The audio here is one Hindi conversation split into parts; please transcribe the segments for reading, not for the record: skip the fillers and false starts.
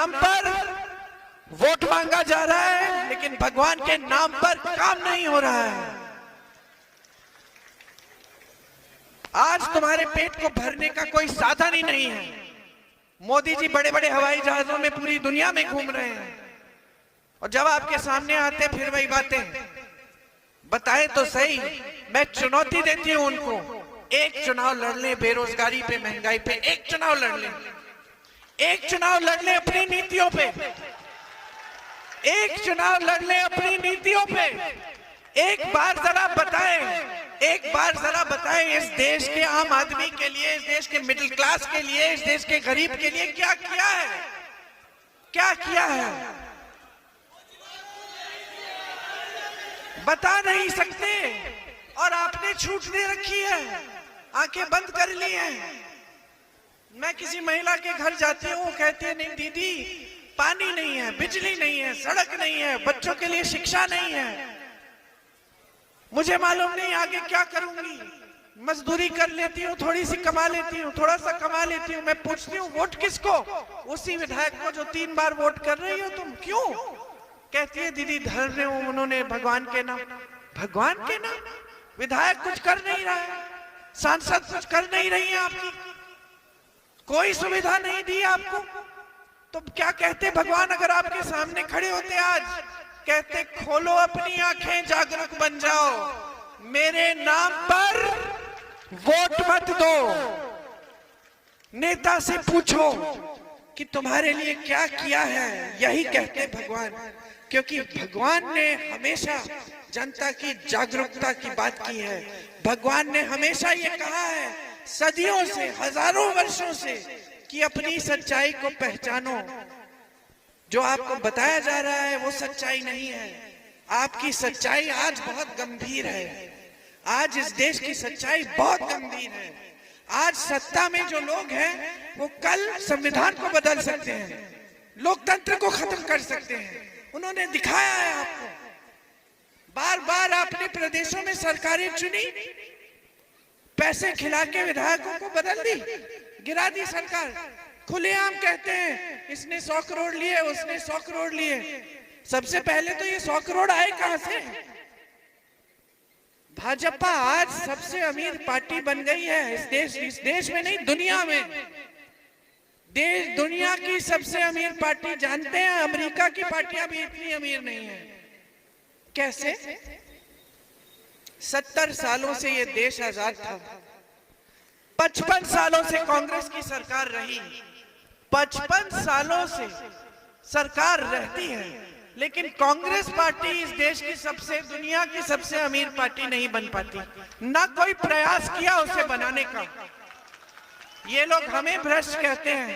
नाम पर वोट मांगा जा रहा है, लेकिन भगवान के नाम पर काम नहीं हो रहा है। आज तुम्हारे पेट को भरने का कोई साधन ही नहीं है। मोदी जी बड़े बड़े हवाई जहाजों में पूरी दुनिया में घूम रहे हैं, और जब आपके सामने आते फिर वही बातें। बताएं तो सही, मैं चुनौती देती हूं उनको, एक चुनाव लड़ ले बेरोजगारी पे, महंगाई पे, एक चुनाव लड़ ले, एक चुनाव लड़ ले अपनी नीतियों पे, एक चुनाव लड़ ले अपनी नीतियों पे। एक बार जरा बताएं इस देश के आम आदमी के लिए, इस देश के मिडिल क्लास के लिए, इस देश के गरीब के लिए क्या किया है, क्या किया है? बता नहीं सकते, और आपने छूट दे रखी है, आंखें बंद कर ली हैं। मैं किसी महिला के घर जाती हूँ, कहती है नहीं दीदी पानी नहीं है, बिजली नहीं है, सड़क नहीं है, बच्चों के लिए शिक्षा नहीं है। मुझे मालूम नहीं आगे क्या करूंगी, मजदूरी कर लेती हूँ, थोड़ी सी कमा लेती हूँ, थोड़ा सा कमा लेती हूँ। मैं पूछती हूँ वोट किसको? उसी विधायक को जो 3 बार वोट कर रही हो तुम। क्यों? कहती है दीदी धर रहे हो उन्होंने भगवान के नाम। भगवान के नाम? विधायक कुछ कर नहीं रहा है, सांसद कुछ कर नहीं रही है, आपकी कोई सुविधा नहीं दी आपको, तो क्या कहते भगवान अगर आपके सामने खड़े होते आज? कहते खोलो अपनी आंखें, जागरूक बन जाओ, मेरे नाम पर वोट मत दो। नेता से पूछो कि तुम्हारे लिए क्या किया है, यही कहते भगवान। क्योंकि भगवान ने हमेशा जनता की जागरूकता की बात की है। भगवान ने हमेशा ये कहा है, सदियों से, हजारों वर्षों से, कि अपनी सच्चाई को पहचानो। जो आपको बताया जा रहा है वो सच्चाई नहीं है। आपकी सच्चाई आज बहुत गंभीर है। आज इस देश की सच्चाई बहुत गंभीर है। आज सत्ता में जो लोग हैं वो कल संविधान को बदल सकते हैं, लोकतंत्र को खत्म कर सकते हैं। उन्होंने दिखाया है आपको। बार बार आपने प्रदेशों में सरकारें चुनी, पैसे खिला के विधायकों को बदल दी, गिरा दी सरकार। खुलेआम कहते हैं इसने 100 करोड़ लिए, उसने 100 करोड़ लिए। सबसे पहले तो ये 100 करोड़ आए कहां से? भाजपा आज सबसे अमीर पार्टी बन गई है इस देश में नहीं, दुनिया में। दुनिया की सबसे अमीर पार्टी। जानते हैं अमेरिका की पार्टियां भी इतनी अमीर नहीं है। कैसे? 70 सालों से ये देश आजाद था, 55 सालों से कांग्रेस की सरकार रही, 55 सालों से सरकार रहती है, लेकिन कांग्रेस पार्टी इस देश की दुनिया की सबसे अमीर पार्टी नहीं बन पाती। ना कोई प्रयास किया उसे बनाने का। ये लोग हमें भ्रष्ट कहते हैं,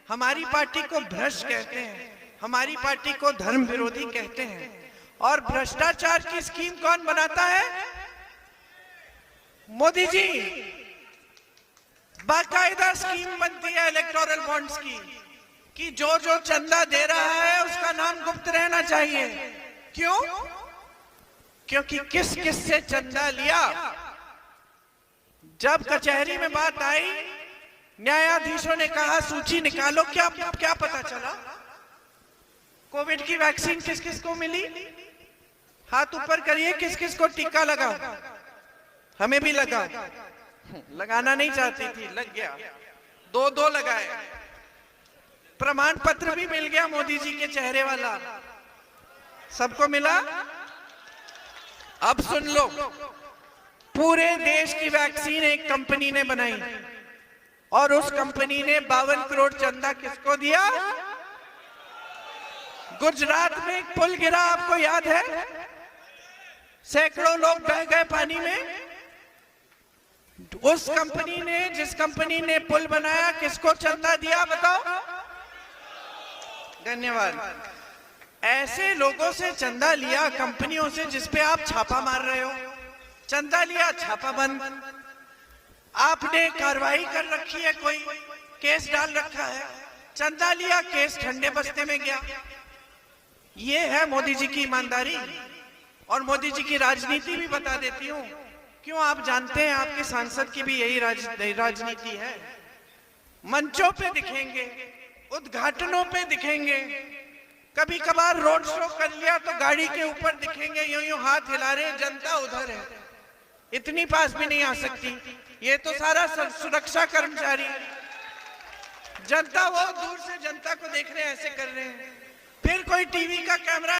हमारी पार्टी को भ्रष्ट कहते हैं, हमारी पार्टी को धर्म विरोधी कहते हैं। और भ्रष्टाचार की स्कीम कौन बनाता है? मोदी जी। बाकायदा स्कीम बनती है इलेक्टोरल बॉन्ड्स की, कि जो जो चंदा दे रहा है उसका नाम गुप्त रहना चाहिए। क्यों? क्योंकि किस किस से चंदा लिया। जब कचहरी में बात आई, न्यायाधीशों ने कहा सूची निकालो। क्या पता चला? कोविड की वैक्सीन किस किस को मिली? हाथ ऊपर करिए, किस किस को टीका लगा? हमें भी लगा। लगाना नहीं चाहती थी, लग गया। 2 लगाए। प्रमाण पत्र भी मिल गया मोदी जी के चेहरे वाला, सबको मिला। अब सुन लो, पूरे देश की वैक्सीन एक कंपनी ने बनाई, और उस कंपनी ने 52 करोड़ चंदा किसको दिया? गुजरात में एक पुल गिरा, आपको याद है? सैकड़ों लोग बह गए पानी में। उस कंपनी ने, जिस कंपनी ने पुल बनाया, किसको चंदा दिया बताओ? धन्यवाद। ऐसे लोगों से चंदा लिया, कंपनियों से जिसपे आप छापा मार रहे हो। चंदा लिया, छापा बंद। आपने कार्रवाई कर रखी है, कोई केस डाल रखा है। चंदा लिया, केस ठंडे बस्ते में गया। ये है मोदी जी की ईमानदारी और मोदी जी की राजनीति। भी बता देती हूँ क्यों। आप जानते हैं आपके सांसद की भी यही राजनीति है। मंचों पे दिखेंगे, उद्घाटनों पे दिखेंगे, कभी कभार रोड शो कर लिया तो गाड़ी के ऊपर दिखेंगे, यूं यूं हाथ हिला रहे, जनता उधर है, इतनी पास भी नहीं आ सकती। ये तो सारा सुरक्षा कर्मचारी, जनता वो दूर से जनता को देख रहे हैं, ऐसे कर रहे हैं। फिर कोई टीवी का कैमरा